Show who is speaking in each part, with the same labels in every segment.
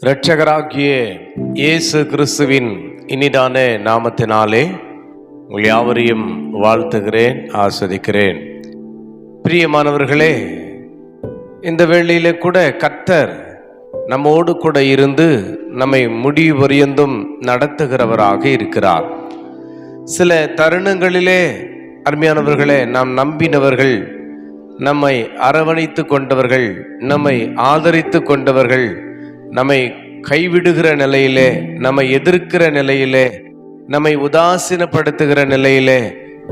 Speaker 1: இரட்சகராகிய இயேசு கிறிஸ்துவின் இனிதான நாமத்தினாலே உங்கள் யாவரையும் வாழ்த்துகிறேன், ஆஸ்வதிக்கிறேன். பிரியமானவர்களே, இந்த வேளையிலே கூட கர்த்தர் நம்மோடு கூட இருந்து நம்மை முடிவு பரியந்தும் நடத்துகிறவராக இருக்கிறார். சில தருணங்களிலே அருமையானவர்களே, நாம் நம்பினவர்கள், நம்மை அரவணைத்து கொண்டவர்கள், நம்மை ஆதரித்து கொண்டவர்கள் நம்மை கைவிடுகிற நிலையிலே, நம்மை எதிர்க்கிற நிலையிலே, நம்மை உதாசீனப்படுத்துகிற நிலையிலே,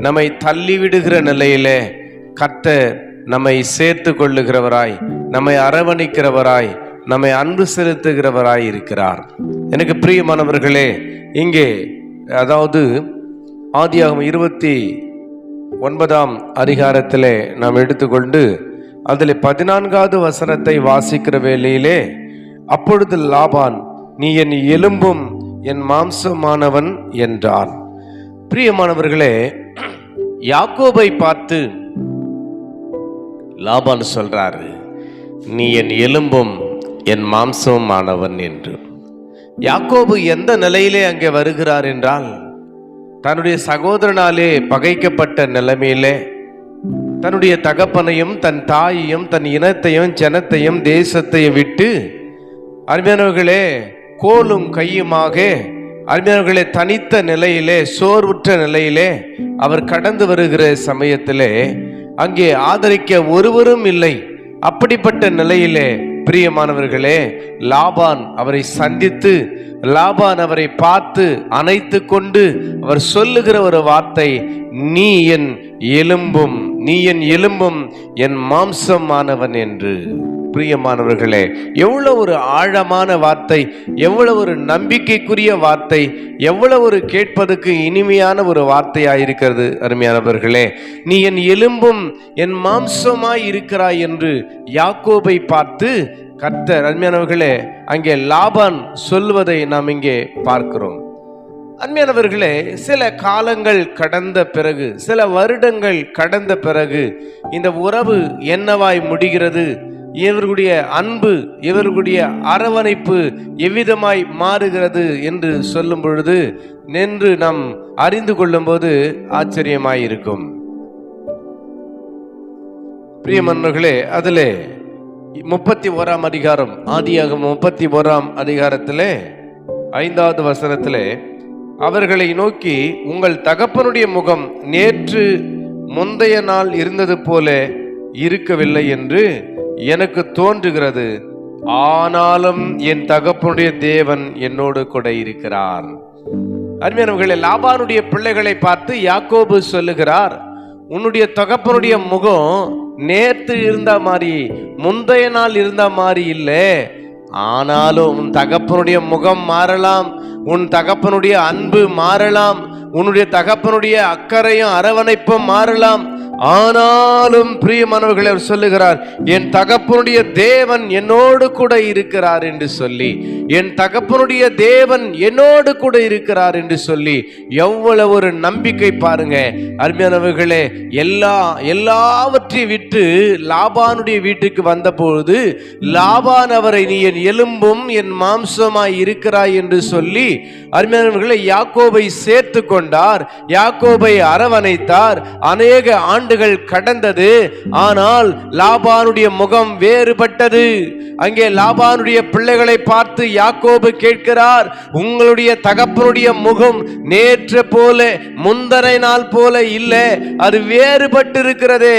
Speaker 1: நம்மை தள்ளிவிடுகிற நிலையிலே கர்த்தர் நம்மை சேர்த்து கொள்ளுகிறவராய், நம்மை அரவணைக்கிறவராய், நம்மை அன்பு செலுத்துகிறவராய் இருக்கிறார். எனக்கு பிரியமானவர்களே, இங்கே அதாவது ஆதியாகமம் 29ஆம் அதிகாரத்திலே நாம் எடுத்துக்கொண்டு அதில் 14வது வசனத்தை வாசிக்கிற வேளையிலே, அப்பொழுது லாபான், நீ என் எலும்பும் என் மாம்சமானவன் என்றான். பிரியமானவர்களே, யாக்கோபை பார்த்து லாபான் சொல்றாரு, நீ என் எலும்பும் என் மாம்சமானவன் என்று. யாக்கோபு எந்த நிலையிலே அங்கே வருகிறார் என்றால், தன்னுடைய சகோதரனாலே பகைக்கப்பட்ட நிலைமையிலே தன்னுடைய தகப்பனையும் தன் தாயையும் தன் இனத்தையும் ஜனத்தையும் தேசத்தையும் விட்டு, அருமையானவர்களே, கோலும் கையுமாக அருமையானவர்களே தனித்த நிலையிலே, சோர்வுற்ற நிலையிலே அவர் கடந்து வருகிற சமயத்திலே அங்கே ஆதரிக்க ஒருவரும் இல்லை. அப்படிப்பட்ட நிலையிலே பிரியமானவர்களே, லாபான் அவரை சந்தித்து, லாபான் அவரை பார்த்து அணைத்து கொண்டு அவர் சொல்லுகிற ஒரு வார்த்தை, நீ என் எலும்பும், நீ என் எலும்பும் என் மாம்சமானவன் என்று. பிரியமானவர்களே, எவ்வளவு ஒரு ஆழமான வார்த்தை, எவ்வளவு ஒரு நம்பிக்கைக்குரிய வார்த்தை, எவ்வளவு ஒரு கேட்பதற்கு இனிமையான ஒரு வார்த்தையாயிருக்கிறது. அருமையானவர்களே, நீ என் எலும்பும் என் மாம்சமாய் இருக்கிறாய் என்று யாக்கோபை பார்த்து கர்த்தர், அருமையானவர்களே, அங்கே லாபான் சொல்வதை நாம் இங்கே பார்க்கிறோம். அருமையானவர்களே, சில காலங்கள் கடந்த பிறகு, சில வருடங்கள் கடந்த பிறகு இந்த உறவு என்னவாய் முடிகிறது, இவர்களுடைய அன்பு, இவர்களுடைய அரவணைப்பு எவ்விதமாய் மாறுகிறது என்று சொல்லும் பொழுது நின்று நாம் அறிந்து கொள்ளும் போது ஆச்சரியமாயிருக்கும். பிரியமானவர்களே, அதிலே 31ஆம் அதிகாரம், ஆதியாகமம் 31ஆம் அதிகாரத்திலே 5வது வசனத்திலே, அவர்களை நோக்கி, உங்கள் தகப்பனுடைய முகம் நேற்று முந்தைய நாள் இருந்தது போல இருக்கவில்லை என்று எனக்கு தோன்றுகிறது, ஆனாலும் என் தகப்பனுடைய தேவன் என்னோடு கூட இருக்கிறார். அருமையானவர்களே, லாபானுடைய பிள்ளைகளை பார்த்து யாக்கோபு சொல்லுகிறார், உன்னுடைய தகப்பனுடைய முகம் நேற்று இருந்த மாதிரி, முந்தைய நாள் இருந்த மாதிரி இல்லை, ஆனாலும் உன் தகப்பனுடைய முகம் மாறலாம், உன் தகப்பனுடைய அன்பு மாறலாம், உன்னுடைய தகப்பனுடைய அக்கறையும் அரவணைப்பும் மாறலாம், ஆனாலும் பிரியமானவர்களே அவர் சொல்லுகிறார், என் தகப்பனுடைய தேவன் என்னோடு கூட இருக்கிறார் என்று சொல்லி, என் தகப்பனுடைய தேவன் என்னோடு கூட இருக்கிறார் என்று சொல்லி எவ்வளவு ஒரு நம்பிக்கை பாருங்க. அருமையானவர்களே, எல்லாவற்றையும் விட்டு லாபானுடைய வீட்டுக்கு வந்த பொழுது லாபான் அவரை, நீ என் எலும்பும் என் மாம்சமாய் இருக்கிறாய் என்று சொல்லி அருமையானவர்களே யாக்கோபை சேர்த்து கொண்டார், யாக்கோபை அரவணைத்தார். அநேக ஆண்டுகள் கடந்தது, ஆனால் லாபானுடைய முகம் வேறுபட்டது. அங்கே லாபானுடைய பிள்ளைகளை பார்த்து யாக்கோபு கேட்கிறார், உங்களுடைய தகப்பனுடைய முகம் நேற்று போல முந்தனை நாள் போல இல்லை, அது வேறுபட்டு இருக்கிறதே.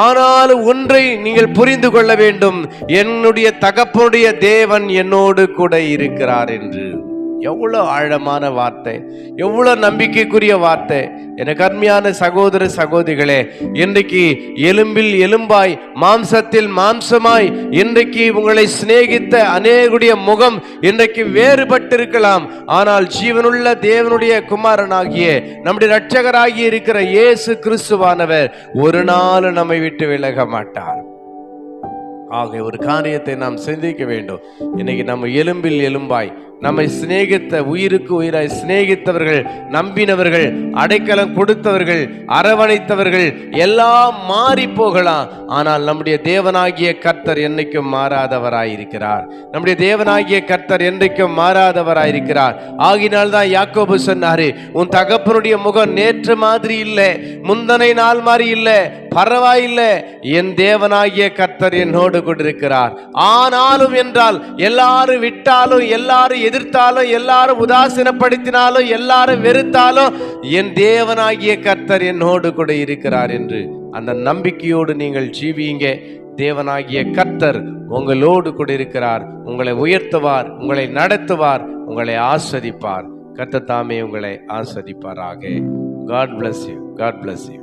Speaker 1: ஆனால் ஒன்றை நீங்கள் புரிந்து கொள்ள வேண்டும், என்னுடைய தகப்பனுடைய தேவன் என்னோடு கூட இருக்கிறார் என்று. எவ்வளவு ஆழமான வார்த்தை, எவ்வளவு நம்பிக்கைக்குரிய வார்த்தை. எனக்கு அருமையான சகோதர சகோதரிகளே, இன்றைக்கு எலும்பில் எலும்பாய், மாம்சத்தில் மாம்சமாய் இன்றைக்கு உங்களை சிநேகித்த அநேகுடைய முகம் இன்றைக்கு வேறுபட்டிருக்கலாம், ஆனால் ஜீவனுள்ள தேவனுடைய குமாரனாகிய நம்முடைய இரட்சகராகிய இருக்கிற இயேசு கிறிஸ்துவானவர் ஒரு நாள் நம்மை விட்டு விலக மாட்டார். ஆக ஒரு காரியத்தை நாம் சிந்திக்க வேண்டும். இன்னைக்கு நம்ம எலும்பில் எலும்பாய், நம்மை சிநேகித்த, உயிருக்கு உயிராய் சிநேகித்தவர்கள், நம்பினவர்கள், அடைக்கலம் கொடுத்தவர்கள், அரவணைத்தவர்கள் எல்லாம் மாறி போகலாம். ஆனால் நம்முடைய தேவனாகிய கர்த்தர் என்னைக்கும் மாறாதவராயிருக்கிறார். நம்முடைய தேவனாகிய கர்த்தர் என்றைக்கும் மாறாதவராயிருக்கிறார். ஆகினால் தான் யாக்கோபு சொன்னாரு, உன் தகப்பனுடைய முகம் நேற்று மாதிரி இல்லை, முந்தனை நாள் மாதிரி இல்லை, பரவாயில்லை, என் தேவனாகிய கர்த்தர் என்னோடு கொண்டிருக்கிறார். ஆனாலும் என்றால் எல்லாரும் விட்டாலும், எல்லாரும் எதிர்த்தாலும், எல்லாரும் உதாசீனப்படுத்தினாலும், எல்லாரும் வெறுத்தாலும் என் தேவனாகிய கர்த்தர் என்னோடு கூட இருக்கிறார் என்று அந்த நம்பிக்கையோடு நீங்கள் ஜீவியுங்க. தேவனாகிய கர்த்தர் உங்களோடு கூட இருக்கிறார். உங்களை உயர்த்துவார், உங்களை நடத்துவார், உங்களை ஆஸ்வதிப்பார். கர்த்தர் தாமே உங்களை ஆஸ்வதிப்பாராக. God bless you. God bless you.